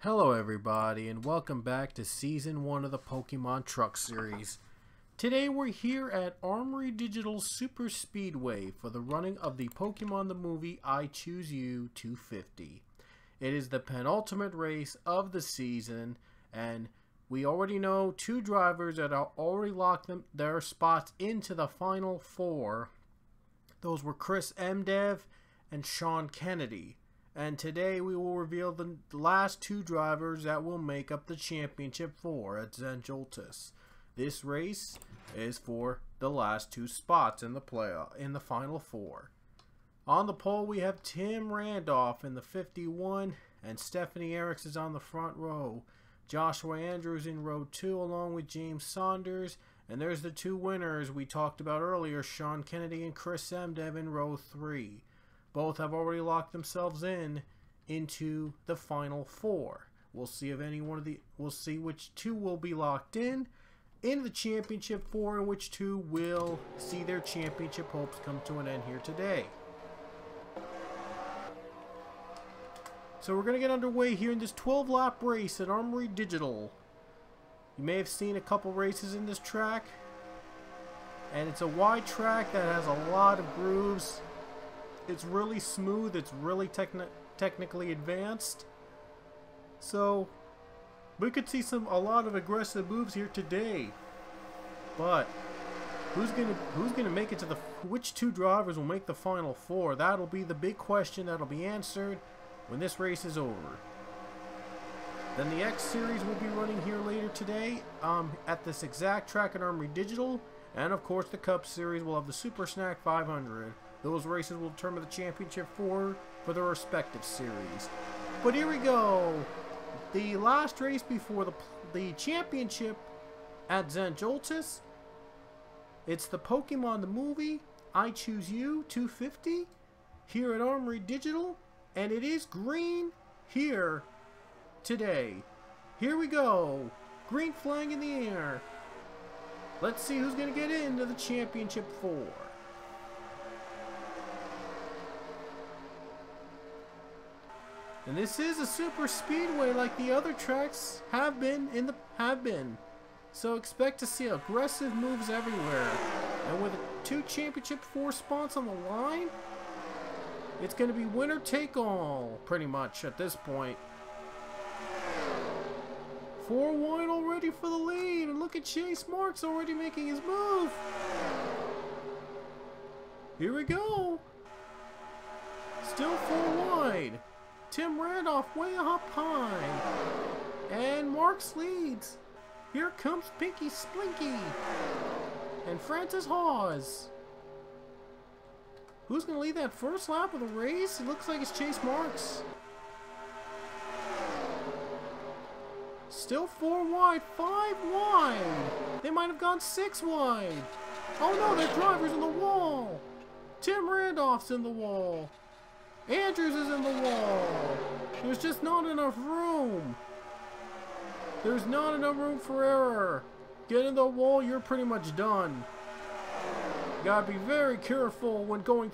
Hello everybody and welcome back to Season 1 of the Pokemon Truck Series. Today we're here at Armory Digital Super Speedway for the running of the Pokemon the Movie I Choose You 250. It is the penultimate race of the season and we already know two drivers that are already locked their spots into the final four. Those were Chris Mdev and Sean Kennedy. And today we will reveal the last two drivers that will make up the championship four at Zenjoltis. This race is for the last two spots in the final four. On the pole we have Tim Randolph in the 51 and Stephanie Eriks is on the front row. Joshua Andrews in row 2 along with James Saunders. And there's the two winners we talked about earlier, Sean Kennedy and Chris Mdev in row 3. Both have already locked themselves into the final four. We'll see if we'll see which two will be locked in the championship four and which two will see their championship hopes come to an end here today. So we're going to get underway here in this 12-lap race at Armory Digital. You may have seen a couple races in this track, and it's a wide track that has a lot of grooves. It's really smooth, it's really technically advanced. So we could see a lot of aggressive moves here today. But who's gonna make it to which two drivers will make the final four? That'll be the big question that'll be answered when this race is over. Then the X Series will be running here later today at this exact track at Armory Digital. And of course the Cup Series will have the Super Snack 500. Those races will determine the championship four for their respective series. But here we go. The last race before the championship at Zenjoltis. It's the Pokemon the Movie I Choose You 250 here at Armory Digital. And it is green here today. Here we go. Green flag in the air. Let's see who's going to get into the championship four. And this is a super speedway like the other tracks have been So expect to see aggressive moves everywhere. And with two championship four spots on the line, it's going to be winner take all pretty much at this point. 4 wide already for the lead, and look at Chase Marks already making his move. Here we go. Still 4 wide. Tim Randolph way up high. And Marks leads. Here comes Pinky Splinky. And Francis Hawes. Who's going to lead that first lap of the race? It looks like it's Chase Marks. Still 4 wide, 5 wide. They might have gone 6 wide. Oh no, their driver's in the wall. Tim Randolph's in the wall. Andrews is in the wall. There's just not enough room. There's not enough room for error. Get in the wall, you're pretty much done. You gotta be very careful when going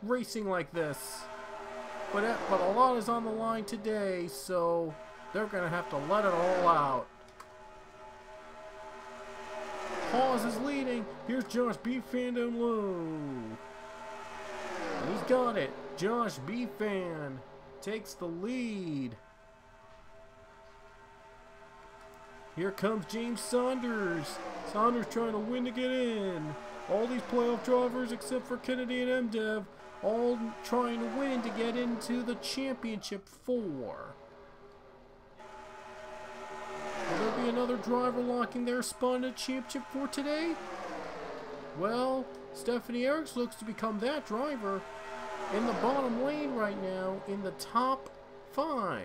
racing like this. But a lot is on the line today, so they're gonna have to let it all out. Hawes is leading. Here's Josh B. Fan down low. He's got it. Josh B. Fan takes the lead. Here comes James Saunders. Saunders trying to win to get in. All these playoff drivers except for Kennedy and Mdev all trying to win to get into the championship four. Will there be another driver locking their spot in the championship four today? Well, Stephanie Eriks looks to become that driver in the bottom lane right now in the top 5.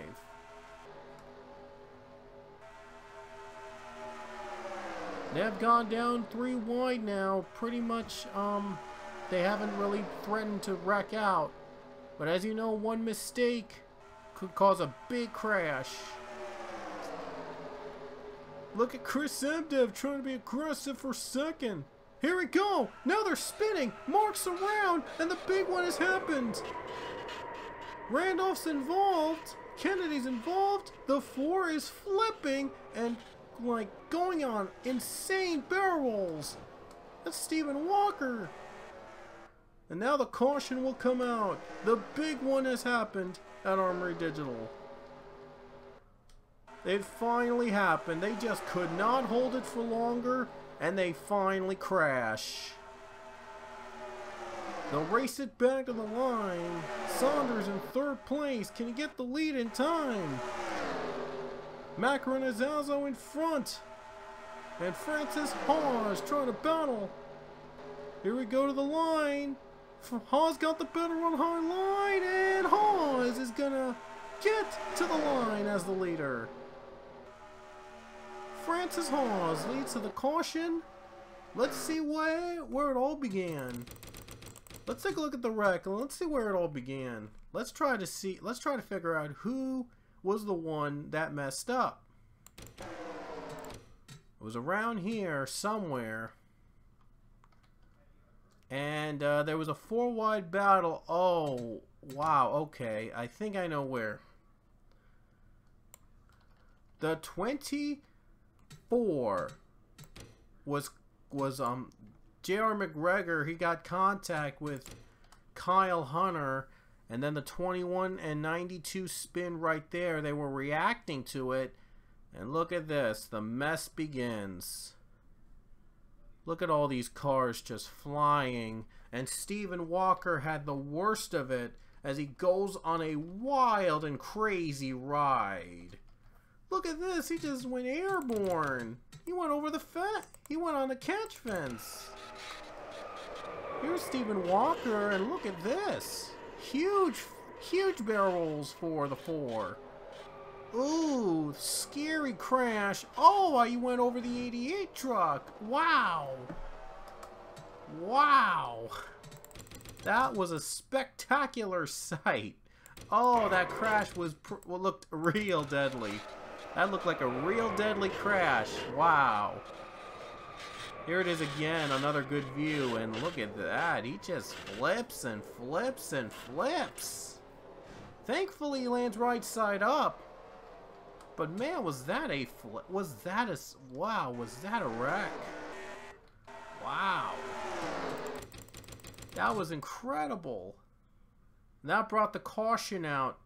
They've gone down 3 wide now. Pretty much, they haven't really threatened to wreck out. But as you know, one mistake could cause a big crash. Look at Chris Mdev trying to be aggressive for second. Here we go! Now they're spinning! Marks around! And the big one has happened! Randolph's involved. Kennedy's involved. The 4 is flipping and like going on insane barrel rolls. That's Stephen Walker. And now the caution will come out. The big one has happened at Armory Digital. It finally happened. They just could not hold it for longer, and they finally crash. They'll race it back to the line. Saunders in 3rd place. Can he get the lead in time? Macaronizzazo in front. And Francis Hawes trying to battle. Here we go to the line. Hawes got the better on high line, and Hawes is gonna get to the line as the leader. Francis Hawes leads to the caution. Let's see where it all began. Let's take a look at the wreck and let's see where it all began. Let's try to figure out who was the one that messed up. It was around here somewhere. And there was a 4-wide battle. Oh, wow, okay. I think I know where. The 24 was J.R. McGregor. He got contact with Kyle Hunter, and then the 21 and 92 spin right there. They were reacting to it, and look at this. The mess begins. Look at all these cars just flying, and Stephen Walker had the worst of it as he goes on a wild and crazy ride. Look at this, he just went airborne. He went over the fence. He went on the catch fence. Here's Stephen Walker, and look at this. Huge barrel rolls for the 4. Ooh, scary crash. Oh, he went over the 88 truck. Wow. Wow. That was a spectacular sight. Oh, that crash looked real deadly. That looked like a real deadly crash. Wow. Here it is again, another good view, and look at that. He just flips and flips and flips. Thankfully, he lands right side up. But man, was that a wreck? Wow. That was incredible. That brought the caution out,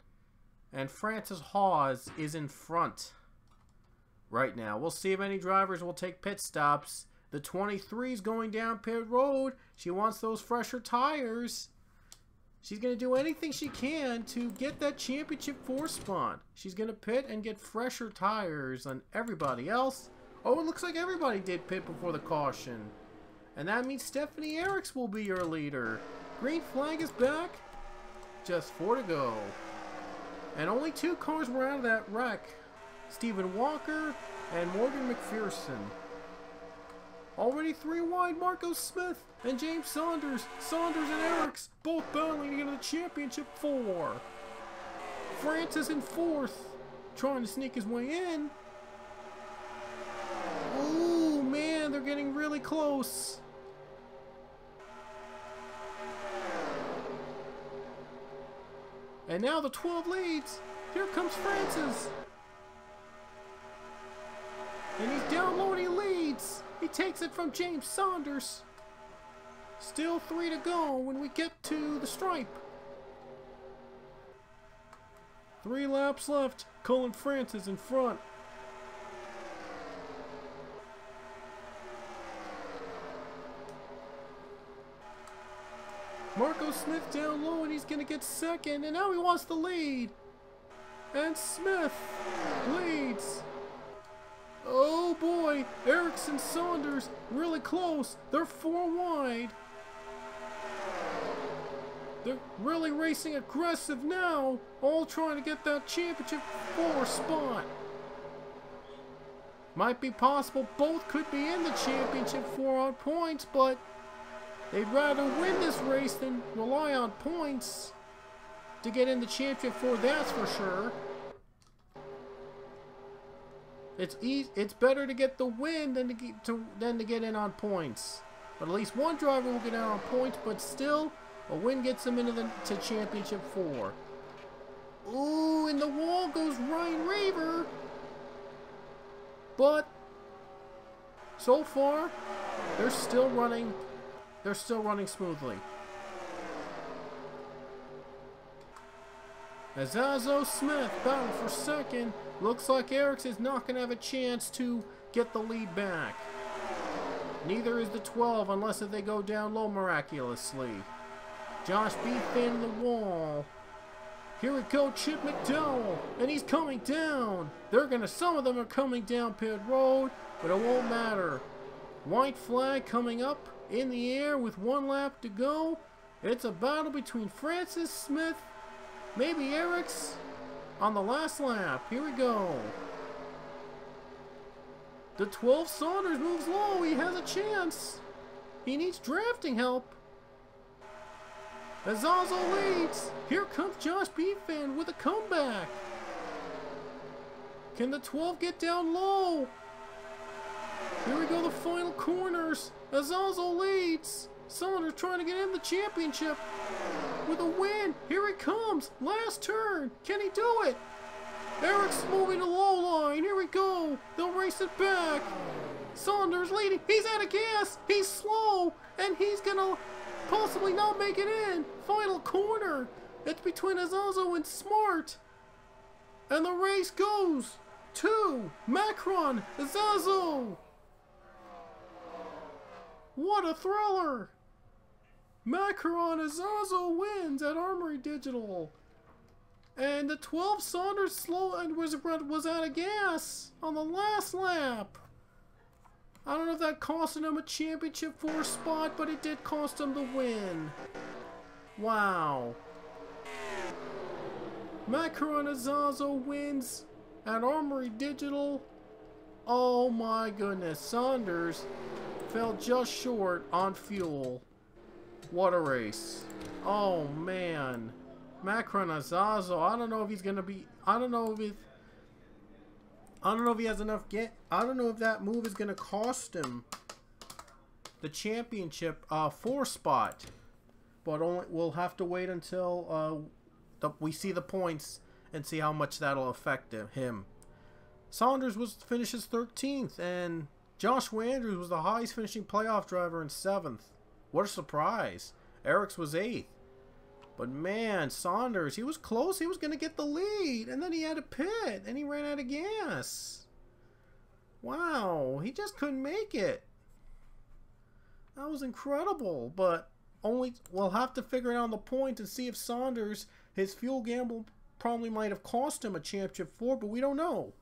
and Francis Hawes is in front right now. We'll see if any drivers will take pit stops. The 23 is going down pit road. She wants those fresher tires. She's going to do anything she can to get that championship 4 spot. She's going to pit and get fresher tires than everybody else. Oh, it looks like everybody did pit before the caution. And that means Stephanie Eriks will be your leader. Green flag is back. Just 4 to go. And only 2 cars were out of that wreck. Stephen Walker and Morgan McPherson. Already 3 wide, Marco Smith and James Saunders. Saunders and Eriks both battling to get to the championship 4. Francis in 4th, trying to sneak his way in. Ooh, man, they're getting really close. And now the 12 leads. Here comes Francis. And he's down low and he leads. He takes it from James Saunders. Still 3 to go when we get to the stripe. 3 laps left. Colin Francis in front. Marco Smith down low and he's going to get second. And now he wants the lead. And Smith leads. Oh boy, Eriks and Saunders really close. They're 4 wide. They're really racing aggressive now, all trying to get that championship 4 spot. Might be possible both could be in the championship 4 on points, but they'd rather win this race than rely on points to get in the championship 4, that's for sure. It's better to get the win than to get in on points. But at least one driver will get in on points, but still, a win gets them into the championship 4. Ooh, in the wall goes Ryan Raver. But so far, they're still running smoothly. Azazo Smith battle for second. Looks like Eriks is not going to have a chance to get the lead back. Neither is the 12 unless they go down low miraculously. Josh Beef in the wall. Here we go, Chip McDowell, and he's coming down. Some of them are coming down pit road, but it won't matter. White flag coming up in the air with 1 lap to go. It's a battle between Francis Smith, maybe Eriks, on the last lap. Here we go. The 12 Saunders moves low. He has a chance. He needs drafting help. Azazo leads. Here comes Josh Beefan with a comeback. Can the 12 get down low? Here we go, the final corners. Azazo leads. Saunders trying to get in the championship with a win. Here he comes. Last turn. Can he do it? Erik's moving to low line. Here we go. They'll race it back. Saunders leading. He's out of gas. He's slow. And he's going to possibly not make it in. Final corner. It's between Azazo and Smart. And the race goes to Macron Azazo. What a thriller. Macron Azazo wins at Armory Digital. And the 12 Saunders slow and was out of gas on the last lap. I don't know if that cost him a championship 4 spot, but it did cost him the win. Wow. Macron Azazo wins at Armory Digital. Oh my goodness. Saunders fell just short on fuel. What a race. Oh man. Macron Azazo. I don't know if he's gonna be. I don't know if he has enough I don't know if that move is gonna cost him the championship 4 spot. But we'll have to wait until we see the points and see how much that'll affect him. Saunders finishes 13th, and Joshua Andrews was the highest finishing playoff driver in 7th. What a surprise. Eriks was 8th. But man, Saunders, he was close. He was going to get the lead. And then he had a pit. And he ran out of gas. Wow. He just couldn't make it. That was incredible. But we'll have to figure it out on the point and see if Saunders, his fuel gamble probably might have cost him a championship 4. But we don't know.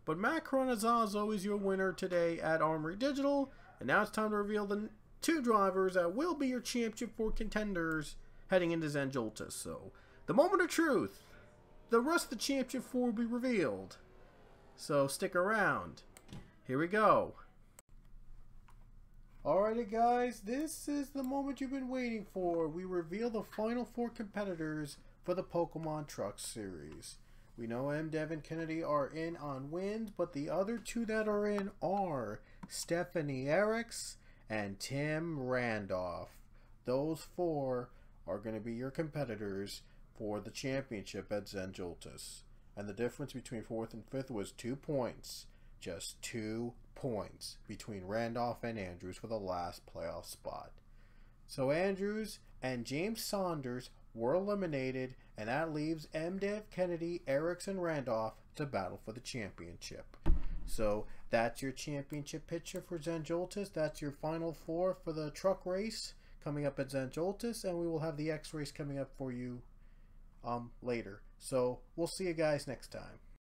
But Macron Azazo is your winner today at Armory Digital. And now it's time to reveal the 2 drivers that will be your championship 4 contenders heading into Zandvoorts. So, the moment of truth. The rest of the championship 4 will be revealed. So, stick around. Here we go. Alrighty guys, this is the moment you've been waiting for. We reveal the final 4 competitors for the Pokemon Truck Series. We know MDev and Kennedy are in on wins, but the other 2 that are in are Stephanie Eriks and Tim Randolph. Those 4 are going to be your competitors for the championship at Zandvoorts. And the difference between 4th and 5th was 2 points. Just 2 points between Randolph and Andrews for the last playoff spot. So Andrews and James Saunders were eliminated, and that leaves MDev, Kennedy, Eriks, and Randolph to battle for the championship. So that's your championship picture for Zandvoorts. That's your final 4 for the truck race coming up at Zandvoorts, and we will have the X race coming up for you later. So we'll see you guys next time.